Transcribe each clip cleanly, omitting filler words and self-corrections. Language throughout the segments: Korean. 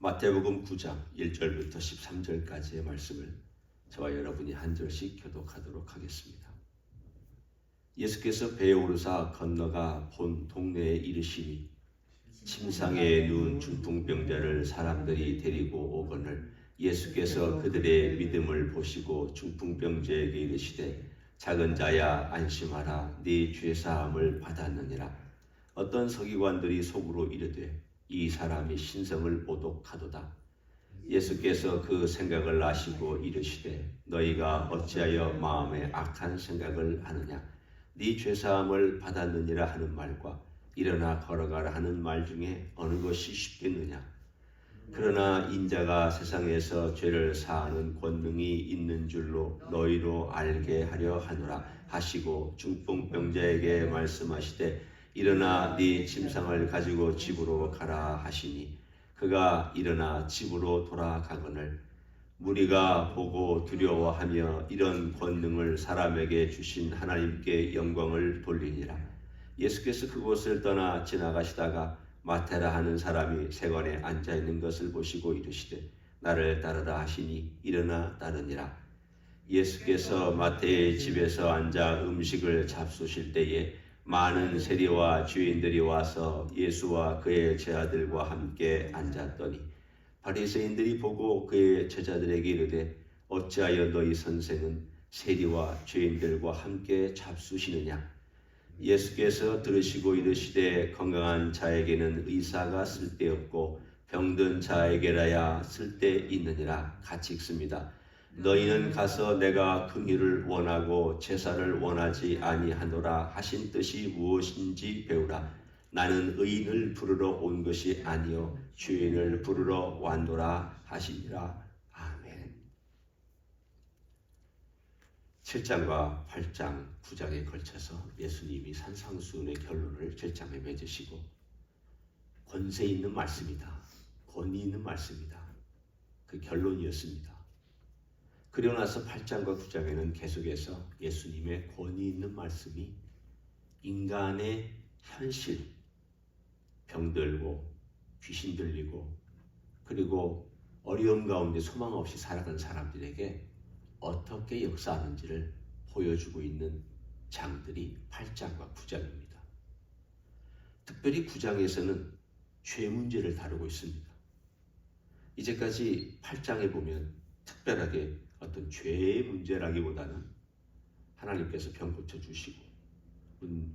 마태복음 9장 1절부터 13절까지의 말씀을 저와 여러분이 한 절씩 교독하도록 하겠습니다. 예수께서 배에 오르사 건너가 본 동네에 이르시니 침상에 누운 중풍병자를 사람들이 데리고 오거늘 예수께서 그들의 믿음을 보시고 중풍병자에게 이르시되 작은 자야 안심하라 네 죄사함을 받았느니라. 어떤 서기관들이 속으로 이르되 이 사람이 신성을 모독하도다. 예수께서 그 생각을 아시고 이르시되 너희가 어찌하여 마음에 악한 생각을 하느냐. 네 죄사함을 받았느니라 하는 말과 일어나 걸어가라 하는 말 중에 어느 것이 쉽겠느냐. 그러나 인자가 세상에서 죄를 사하는 권능이 있는 줄로 너희로 알게 하려 하노라 하시고 중풍병자에게 말씀하시되 일어나 네 침상을 가지고 집으로 가라 하시니 그가 일어나 집으로 돌아가거늘 무리가 보고 두려워하며 이런 권능을 사람에게 주신 하나님께 영광을 돌리니라. 예수께서 그곳을 떠나 지나가시다가 마태라 하는 사람이 세관에 앉아 있는 것을 보시고 이르시되 나를 따르라 하시니 일어나 따르니라. 예수께서 마태의 집에서 앉아 음식을 잡수실 때에 많은 세리와 주인들이 와서 예수와 그의 제자들과 함께 앉았더니 바리새인들이 보고 그의 제자들에게 이르되 어찌하여 너희 선생은 세리와 죄인들과 함께 잡수시느냐. 예수께서 들으시고 이르시되 건강한 자에게는 의사가 쓸데없고 병든 자에게라야 쓸데있느니라. 같이 읽습니다. 너희는 가서 내가 긍휼을 원하고 제사를 원하지 아니하노라 하신 뜻이 무엇인지 배우라. 나는 의인을 부르러 온 것이 아니요 죄인을 부르러 왔노라 하시니라. 아멘. 7장과 8장, 9장에 걸쳐서 예수님이 산상수훈의 결론을 7장에 맺으시고 권세 있는 말씀이다. 권위 있는 말씀이다. 그 결론이었습니다. 그리고 나서 8장과 9장에는 계속해서 예수님의 권위 있는 말씀이 인간의 현실, 병들고 귀신 들리고 그리고 어려움 가운데 소망 없이 살아가는 사람들에게 어떻게 역사하는지를 보여주고 있는 장들이 8장과 9장입니다. 특별히 9장에서는 죄 문제를 다루고 있습니다. 이제까지 8장에 보면 특별하게 어떤 죄의 문제라기보다는 하나님께서 병 고쳐주시고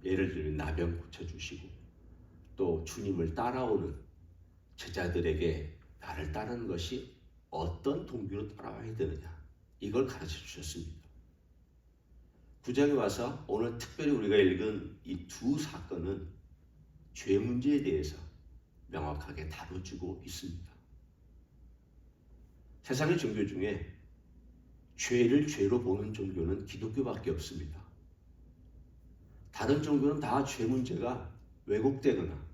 예를 들면 나병 고쳐주시고 또 주님을 따라오는 제자들에게 나를 따르는 것이 어떤 동기로 따라와야 되느냐 이걸 가르쳐 주셨습니다. 9장에 와서 오늘 특별히 우리가 읽은 이 두 사건은 죄 문제에 대해서 명확하게 다뤄주고 있습니다. 세상의 종교 중에 죄를 죄로 보는 종교는 기독교밖에 없습니다. 다른 종교는 다 죄 문제가 왜곡되거나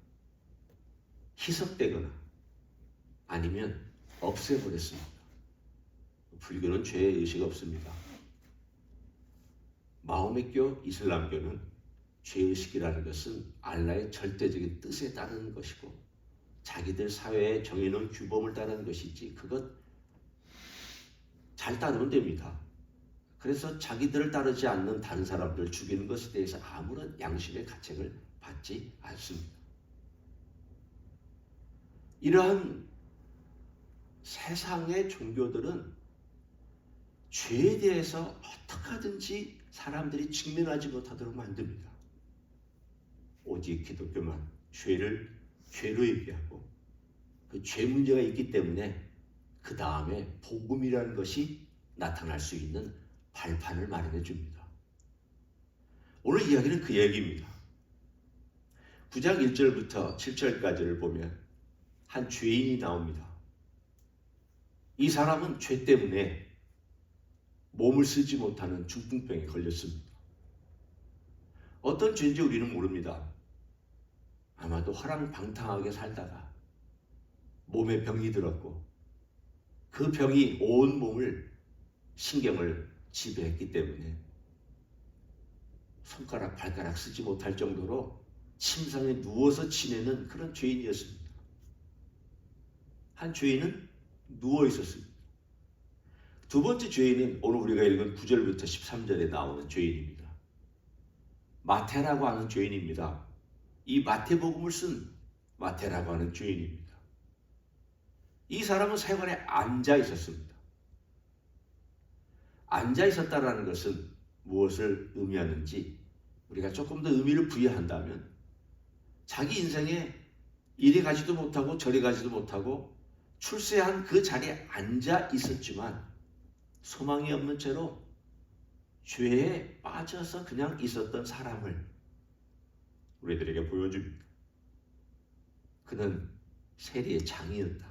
희석되거나 아니면 없애버렸습니다. 불교는 죄의 의식 없습니다. 마호메교, 이슬람교는 죄의식이라는 것은 알라의 절대적인 뜻에 따르는 것이고 자기들 사회에 정해놓은 규범을 따르는 것이지 그것 잘 따르면 됩니다. 그래서 자기들을 따르지 않는 다른 사람들을 죽이는 것에 대해서 아무런 양심의 가책을 받지 않습니다. 이러한 세상의 종교들은 죄에 대해서 어떻게 하든지 사람들이 직면하지 못하도록 만듭니다. 오직 기독교만 죄를 죄로 얘기하고 그 죄 문제가 있기 때문에 그 다음에 복음이라는 것이 나타날 수 있는 발판을 마련해 줍니다. 오늘 이야기는 그 얘기입니다. 9장 1절부터 7절까지를 보면 한 죄인이 나옵니다. 이 사람은 죄 때문에 몸을 쓰지 못하는 중풍병에 걸렸습니다. 어떤 죄인지 우리는 모릅니다. 아마도 허랑방탕하게 살다가 몸에 병이 들었고 그 병이 온 몸을 신경을 지배했기 때문에 손가락, 발가락 쓰지 못할 정도로 침상에 누워서 지내는 그런 죄인이었습니다. 한 죄인은 누워 있었습니다. 두 번째 죄인은 오늘 우리가 읽은 9절부터 13절에 나오는 죄인입니다. 마태라고 하는 죄인입니다. 이 마태복음을 쓴 마태라고 하는 죄인입니다. 이 사람은 세관에 앉아 있었습니다. 앉아 있었다는 것은 무엇을 의미하는지 우리가 조금 더 의미를 부여한다면 자기 인생에 이리 가지도 못하고 저리 가지도 못하고 출세한 그 자리에 앉아 있었지만 소망이 없는 채로 죄에 빠져서 그냥 있었던 사람을 우리들에게 보여줍니다. 그는 세리의 장이었다.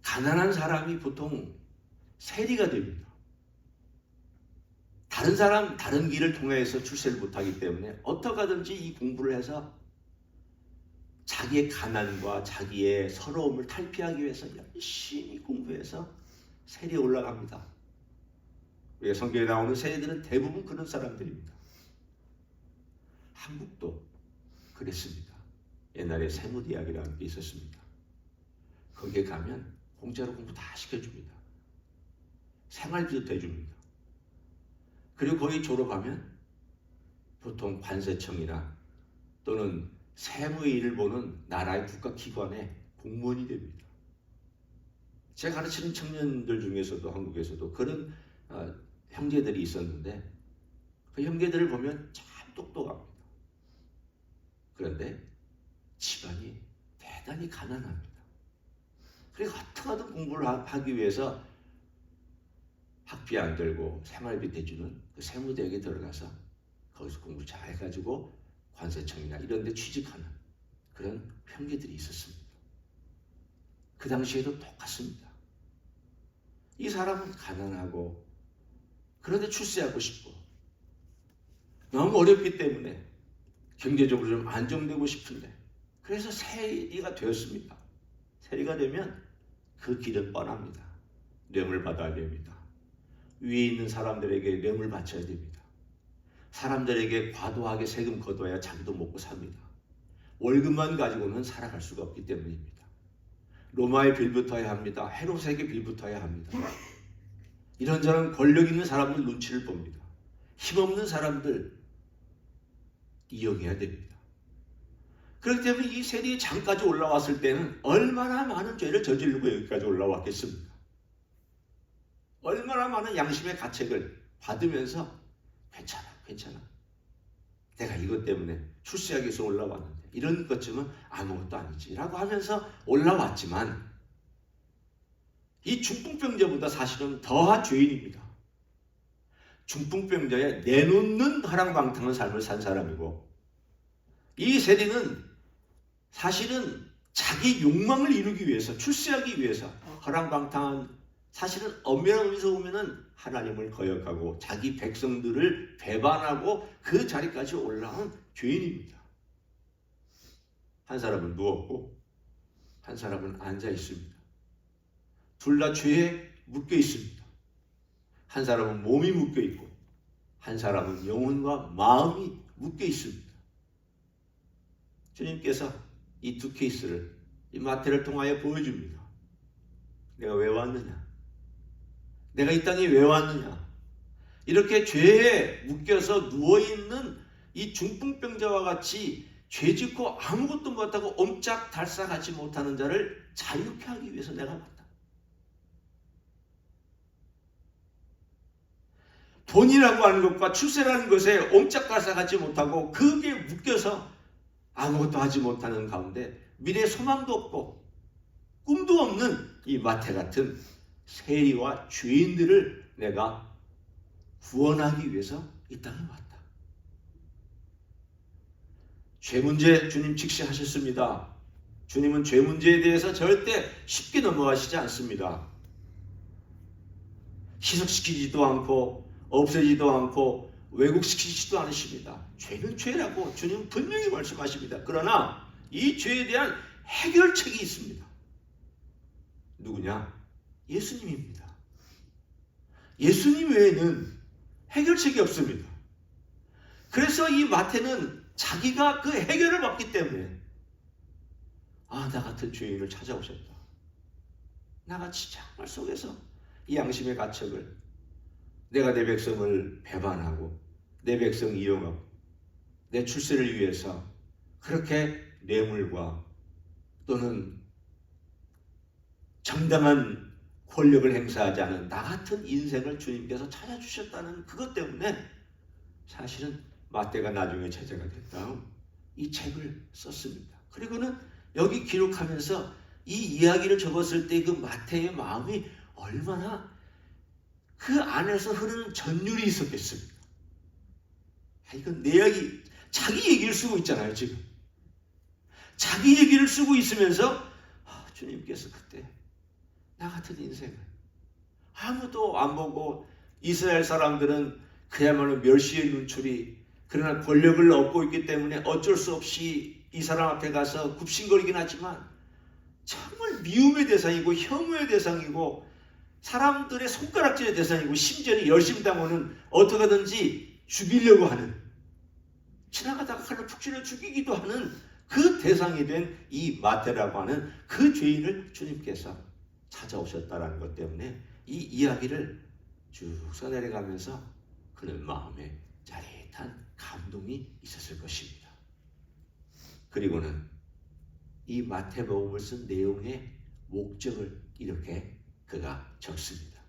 가난한 사람이 보통 세리가 됩니다. 다른 사람, 다른 길을 통해서 출세를 못하기 때문에 어떻게 하든지 이 공부를 해서 자기의 가난과 자기의 서러움을 탈피하기 위해서 열심히 공부해서 세리에 올라갑니다. 우리가 성경에 나오는 세리들은 대부분 그런 사람들입니다. 한국도 그랬습니다. 옛날에 세무대학이라는 게 있었습니다. 거기에 가면 공짜로 공부 다 시켜줍니다. 생활비도 대줍니다. 그리고 거기 졸업하면 보통 관세청이나 또는 세무의 일을 보는 나라의 국가기관의 공무원이 됩니다. 제가 가르치는 청년들 중에서도 한국에서도 그런 형제들이 있었는데 그 형제들을 보면 참 똑똑합니다. 그런데 집안이 대단히 가난합니다. 그래서 어떻게 하든 공부를 하기 위해서 학비 안 들고 생활비 대주는 그 세무대학에 들어가서 거기서 공부 잘 해가지고 관세청이나 이런 데 취직하는 그런 형제들이 있었습니다. 그 당시에도 똑같습니다. 이 사람은 가난하고 그런데 출세하고 싶고 너무 어렵기 때문에 경제적으로 좀 안정되고 싶은데 그래서 세리가 되었습니다. 세리가 되면 그 길은 뻔합니다. 뇌물 받아야 됩니다. 위에 있는 사람들에게 뇌물 바쳐야 됩니다. 사람들에게 과도하게 세금 걷어야 자기도 먹고 삽니다. 월급만 가지고는 살아갈 수가 없기 때문입니다. 로마에 빌붙어야 합니다. 헤롯에게 빌붙어야 합니다. 이런저런 권력 있는 사람들 눈치를 봅니다. 힘없는 사람들 이용해야 됩니다. 그렇기 때문에 이 세리의 장까지 올라왔을 때는 얼마나 많은 죄를 저지르고 여기까지 올라왔겠습니까? 얼마나 많은 양심의 가책을 받으면서 괜찮아. 내가 이것 때문에 출세하기 위해서 올라왔는데 이런 것쯤은 아무것도 아니지 라고 하면서 올라왔지만 이 중풍병자보다 사실은 더한 죄인입니다. 중풍병자에 내놓는 허랑방탕한 삶을 산 사람이고 이 세리는 사실은 자기 욕망을 이루기 위해서 출세하기 위해서 허랑방탕한 사실은 엄밀한 의미에서 보면은 하나님을 거역하고 자기 백성들을 배반하고 그 자리까지 올라온 죄인입니다. 한 사람은 누웠고 한 사람은 앉아 있습니다. 둘 다 죄에 묶여 있습니다. 한 사람은 몸이 묶여 있고 한 사람은 영혼과 마음이 묶여 있습니다. 주님께서 이 두 케이스를 이 마태를 통하여 보여줍니다. 내가 왜 왔느냐? 내가 이 땅에 왜 왔느냐? 이렇게 죄에 묶여서 누워있는 이 중풍병자와 같이 죄짓고 아무것도 못하고 옴짝달싹하지 못하는 자를 자유케 하기 위해서 내가 왔다. 돈이라고 하는 것과 출세라는 것에 옴짝달싹하지 못하고 그게 묶여서 아무것도 하지 못하는 가운데 미래의 소망도 없고 꿈도 없는 이 마태 같은 세리와 죄인들을 내가 구원하기 위해서 이 땅에 왔다. 죄 문제 주님 직시하셨습니다. 주님은 죄 문제에 대해서 절대 쉽게 넘어가시지 않습니다. 희석시키지도 않고 없애지도 않고 왜곡시키지도 않으십니다. 죄는 죄라고 주님은 분명히 말씀하십니다. 그러나 이 죄에 대한 해결책이 있습니다. 누구냐? 예수님입니다. 예수님 외에는 해결책이 없습니다. 그래서 이 마태는 자기가 그 해결을 받기 때문에 나 같은 죄인을 찾아오셨다. 나같이 장말 속에서 이 양심의 가책을, 내가 내 백성을 배반하고 내 백성 이용하고 내 출세를 위해서 그렇게 뇌물과 또는 정당한 권력을 행사하지 않은 나 같은 인생을 주님께서 찾아주셨다는 그것 때문에 사실은 마태가 나중에 제자가 된 다음 이 책을 썼습니다. 그리고는 여기 기록하면서 이 이야기를 적었을 때 그 마태의 마음이 얼마나 그 안에서 흐르는 전율이 있었겠습니까? 이건 내 이야기, 자기 얘기를 쓰고 있잖아요. 지금 자기 얘기를 쓰고 있으면서 주님께서 그때 나 같은 인생을 아무도 안 보고 이스라엘 사람들은 그야말로 멸시의 눈초리, 그러나 권력을 얻고 있기 때문에 어쩔 수 없이 이 사람 앞에 가서 굽신거리긴 하지만 정말 미움의 대상이고 혐오의 대상이고 사람들의 손가락질의 대상이고 심지어는 열심당원은 어떻게든지 죽이려고 하는, 지나가다가 칼로 푹 찔러 죽이기도 하는 그 대상이 된 이 마태라고 하는 그 죄인을 주님께서 찾아오셨다는 것 때문에 이 이야기를 쭉 써내려가면서 그는 마음에 짜릿한 감동이 있었을 것입니다. 그리고는 이 마태복음을 쓴 내용의 목적을 이렇게 그가 적습니다.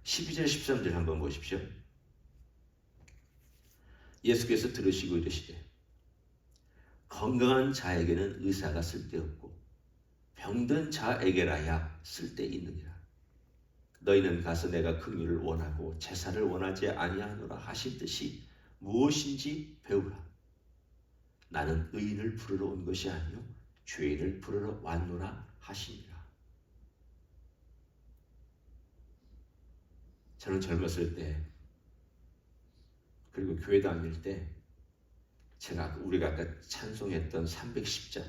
12절 13절 한번 보십시오. 예수께서 들으시고 이르시되 건강한 자에게는 의사가 쓸데없고 병든 자에게라야 쓸데있느니라. 너희는 가서 내가 긍휼을 원하고 제사를 원하지 아니하노라 하신 듯이 무엇인지 배우라. 나는 의인을 부르러 온 것이 아니요 죄인을 부르러 왔노라 하시니라. 저는 젊었을 때 그리고 교회 다닐 때 우리가 아까 찬송했던 310장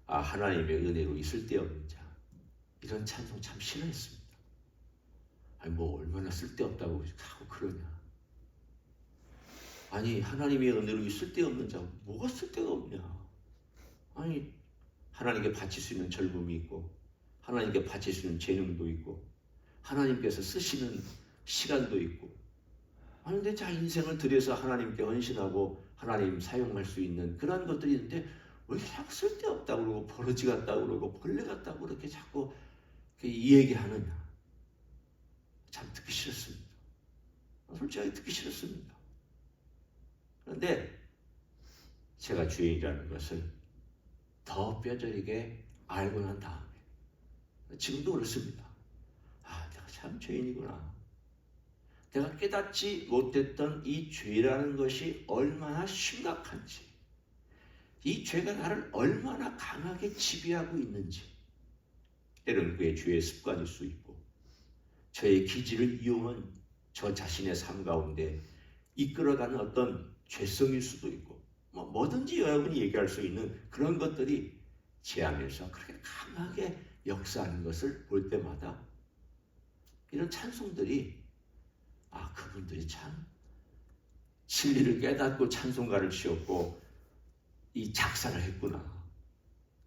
하나님의 은혜로 있을 데 없는 자, 이런 찬송 참 싫어했습니다. 뭐 얼마나 쓸데없다고 하고 그러냐. 아니 하나님의 은혜로 있을 데 없는 자 뭐가 쓸데가 없냐. 아니 하나님께 바칠 수 있는 젊음이 있고 하나님께 바칠 수 있는 재능도 있고 하나님께서 쓰시는 시간도 있고, 근데 자 인생을 들여서 하나님께 헌신하고 하나님 사용할 수 있는 그런 것들이 있는데 왜 자꾸 쓸데없다고 그러고 버러지 같다고 그러고 벌레 같다고 그렇게 자꾸 이 얘기하느냐. 참 듣기 싫었습니다. 솔직하게 듣기 싫었습니다. 그런데 제가 죄인이라는 것을 더 뼈저리게 알고 난 다음에 지금도 그렇습니다. 내가 참 죄인이구나. 내가 깨닫지 못했던 이 죄라는 것이 얼마나 심각한지, 이 죄가 나를 얼마나 강하게 지배하고 있는지, 때로는 그의 죄의 습관일 수 있고 저의 기질을 이용한 저 자신의 삶 가운데 이끌어가는 어떤 죄성일 수도 있고 뭐든지 여러분이 얘기할 수 있는 그런 것들이 제 안에서 그렇게 강하게 역사하는 것을 볼 때마다 이런 찬송들이 그분들이 참 진리를 깨닫고 찬송가를 지었고 이 작사를 했구나.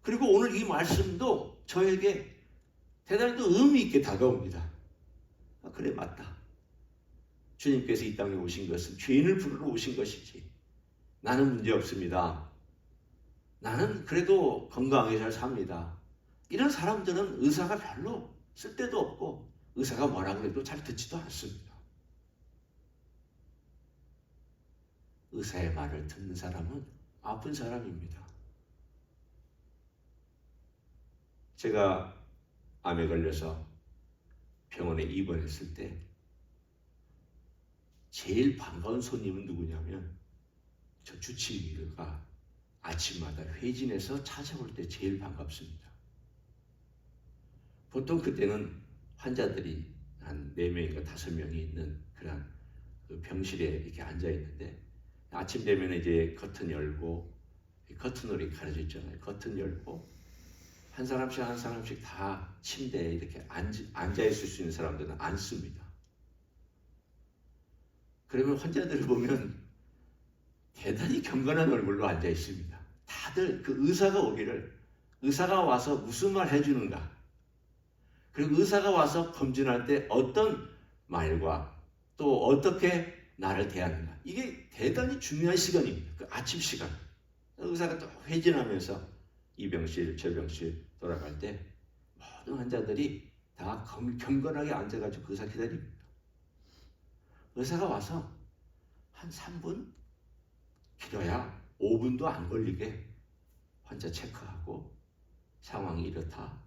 그리고 오늘 이 말씀도 저에게 대단히 또 의미 있게 다가옵니다. 그래 맞다. 주님께서 이 땅에 오신 것은 죄인을 부르러 오신 것이지 나는 문제 없습니다. 나는 그래도 건강하게 잘 삽니다. 이런 사람들은 의사가 별로 쓸데도 없고 의사가 뭐라 그래도 잘 듣지도 않습니다. 의사의 말을 듣는 사람은 아픈 사람입니다. 제가 암에 걸려서 병원에 입원했을 때 제일 반가운 손님은 누구냐면 저 주치의가 아침마다 회진해서 찾아올 때 제일 반갑습니다. 보통 그때는 환자들이 한 4명인가 5명이 있는 그런 그 병실에 이렇게 앉아 있는데 아침 되면 이제 커튼 열고 커튼으로 이렇게 가려져 있잖아요. 커튼 열고 한 사람씩 다 침대에 이렇게 앉아 있을 수 있는 사람들은 앉습니다. 그러면 환자들을 보면 대단히 경건한 얼굴로 앉아 있습니다. 다들 그 의사가 오기를, 의사가 와서 무슨 말 해주는가, 그리고 의사가 와서 검진할 때 어떤 말과 또 어떻게 나를 대하는가, 이게 대단히 중요한 시간입니다. 그 아침 시간. 의사가 또 회진하면서 이 병실 저 병실 돌아갈 때 모든 환자들이 다 경건하게 앉아가지고 그 의사 기다립니다. 의사가 와서 한 3분, 길어야 5분도 안 걸리게 환자 체크하고 상황이 이렇다,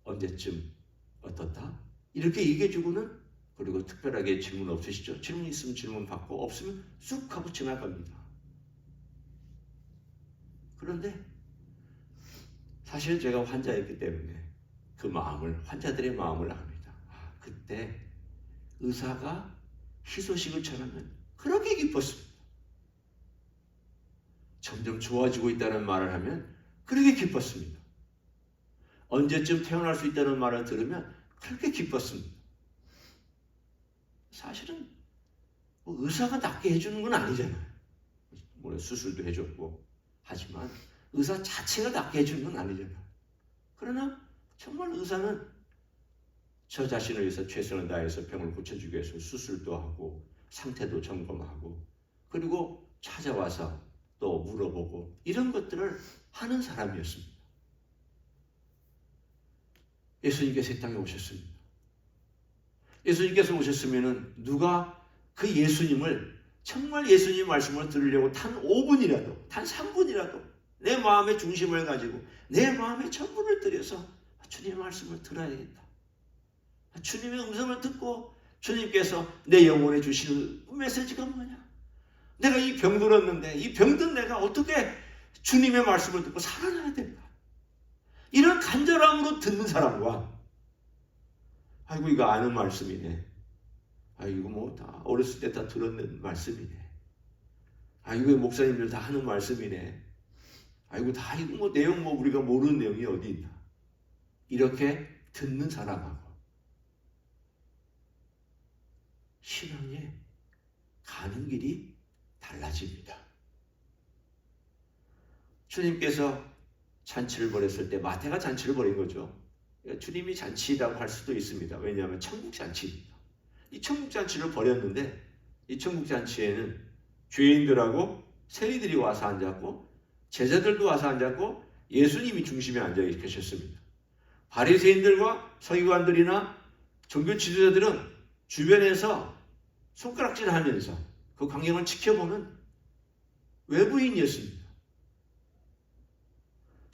언제쯤 어떻다, 이렇게 얘기해주고는, 그리고 특별하게 질문 없으시죠? 질문 있으면 질문 받고, 없으면 쑥 하고 지나갑니다. 그런데 사실 제가 환자였기 때문에 그 마음을, 환자들의 마음을 압니다. 그때 의사가 희소식을 전하면 그렇게 기뻤습니다. 점점 좋아지고 있다는 말을 하면 그렇게 기뻤습니다. 언제쯤 태어날 수 있다는 말을 들으면 그렇게 기뻤습니다. 사실은 뭐 의사가 낫게 해주는 건 아니잖아요. 물론 수술도 해줬고 하지만 의사 자체가 낫게 해주는 건 아니잖아요. 그러나 정말 의사는 저 자신을 위해서 최선을 다해서 병을 고쳐주기 위해서 수술도 하고 상태도 점검하고, 그리고 찾아와서 또 물어보고, 이런 것들을 하는 사람이었습니다. 예수님께서 이 땅에 오셨습니다. 예수님께서 오셨으면 누가 그 예수님을, 정말 예수님 말씀을 들으려고 단 5분이라도, 단 3분이라도 내 마음의 중심을 가지고 내 마음의 전부를 들여서 주님의 말씀을 들어야겠다, 주님의 음성을 듣고 주님께서 내 영혼에 주시는 메시지가 뭐냐, 내가 이 병들었는데 이 병든 내가 어떻게 주님의 말씀을 듣고 살아나야 될까, 이런 간절함으로 듣는 사람과, 아이고 이거 아는 말씀이네, 아이고 뭐 다 어렸을 때 다 들었는 말씀이네, 아이고 목사님들 다 하는 말씀이네, 아이고 다 이거 뭐 내용 뭐 우리가 모르는 내용이 어디 있나, 이렇게 듣는 사람하고 신앙에 가는 길이 달라집니다. 주님께서 잔치를 벌였을 때 마태가 잔치를 벌인 거죠. 주님이 잔치라고 할 수도 있습니다. 왜냐하면 천국 잔치입니다. 이 천국 잔치를 벌였는데, 이 천국 잔치에는 죄인들하고 세리들이 와서 앉았고 제자들도 와서 앉았고 예수님이 중심에 앉아 계셨습니다. 바리새인들과 서기관들이나 종교 지도자들은 주변에서 손가락질하면서 그 광경을 지켜보는 외부인이었습니다.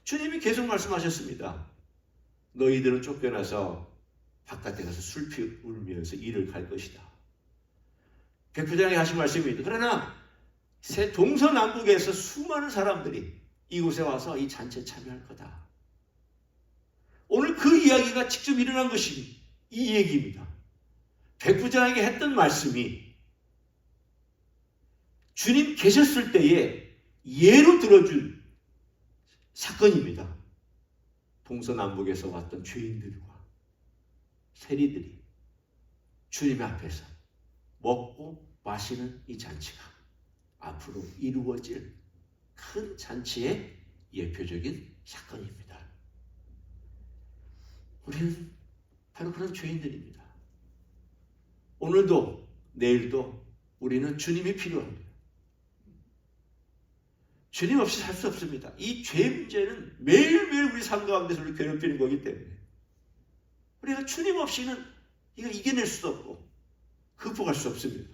주님이 계속 말씀하셨습니다. 너희들은 쫓겨나서 바깥에 가서 술피 울면서 일을 갈 것이다. 백부장이 하신 말씀입니다. 그러나 동서남북에서 수많은 사람들이 이곳에 와서 이 잔치에 참여할 거다. 오늘 그 이야기가 직접 일어난 것이 이 얘기입니다. 백부장에게 했던 말씀이 주님 계셨을 때에 예로 들어준 사건입니다. 동서남북에서 왔던 죄인들과 세리들이 주님 앞에서 먹고 마시는 이 잔치가 앞으로 이루어질 큰 잔치의 예표적인 사건입니다. 우리는 바로 그런 죄인들입니다. 오늘도 내일도 우리는 주님이 필요합니다. 주님 없이 살 수 없습니다. 이 죄 문제는 매일매일 우리 삶 가운데서 우리를 괴롭히는 거기 때문에 우리가 주님 없이는 이걸 이겨낼 수도 없고 극복할 수 없습니다.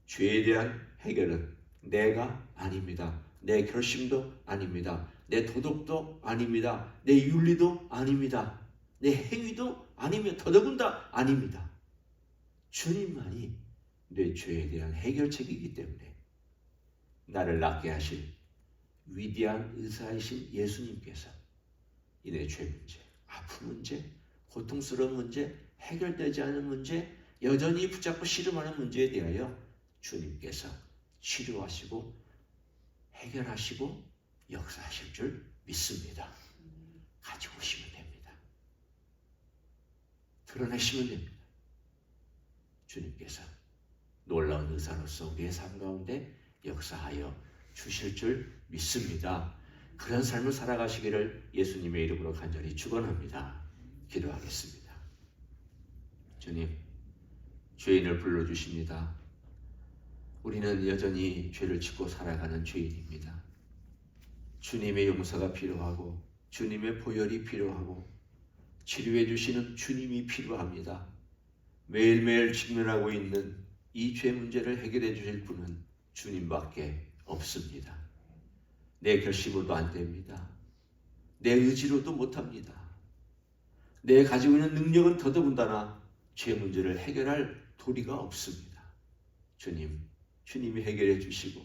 죄에 대한 해결은 내가 아닙니다. 내 결심도 아닙니다. 내 도덕도 아닙니다. 내 윤리도 아닙니다. 내 행위도 아니며 더더군다 아닙니다. 주님만이 내 죄에 대한 해결책이기 때문에 나를 낫게 하실 위대한 의사이신 예수님께서 이 내 죄 문제, 아픈 문제, 고통스러운 문제, 해결되지 않은 문제, 여전히 붙잡고 씨름하는 문제에 대하여 주님께서 치료하시고 해결하시고 역사하실 줄 믿습니다. 가지고 오시면 됩니다. 드러내시면 됩니다. 주님께서 놀라운 의사로서 우리의 삶 가운데 역사하여 주실 줄 믿습니다. 그런 삶을 살아가시기를 예수님의 이름으로 간절히 축원합니다. 기도하겠습니다. 주님, 죄인을 불러주십니다. 우리는 여전히 죄를 짓고 살아가는 죄인입니다. 주님의 용서가 필요하고 주님의 보혈이 필요하고 치료해 주시는 주님이 필요합니다. 매일매일 직면하고 있는 이 죄 문제를 해결해 주실 분은 주님밖에 없습니다. 내 결심으로도 안 됩니다. 내 의지로도 못합니다. 내 가지고 있는 능력은 더더군다나 죄 문제를 해결할 도리가 없습니다. 주님이 해결해 주시고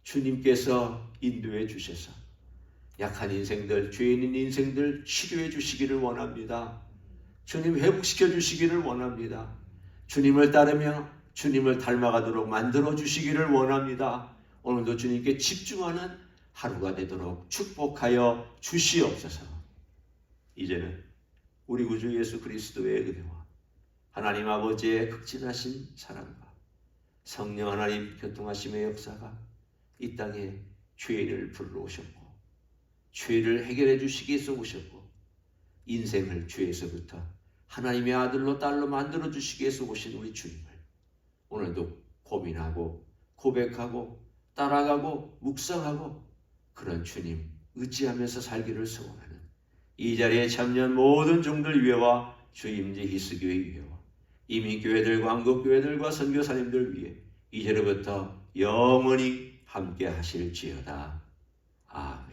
주님께서 인도해 주셔서 약한 인생들, 죄인인 인생들 치료해 주시기를 원합니다. 주님 회복시켜 주시기를 원합니다. 주님을 따르며 주님을 닮아가도록 만들어 주시기를 원합니다. 오늘도 주님께 집중하는 하루가 되도록 축복하여 주시옵소서. 이제는 우리 구주 예수 그리스도의 은혜와 하나님 아버지의 극진하신 사랑과 성령 하나님 교통하심의 역사가 이 땅에 죄를 불러오셨고 죄를 해결해 주시기 위해서 오셨고 인생을 죄에서부터 하나님의 아들로 딸로 만들어 주시기 위해서 오신 우리 주님을 오늘도 고민하고 고백하고 따라가고 묵상하고 그런 주님 의지하면서 살기를 소원하는 이 자리에 참여한 모든 종들 위해와 주임지 히스교회 위해와 이민교회들과 한국교회들과 선교사님들 위해 이제로부터 영원히 함께 하실지어다. 아멘.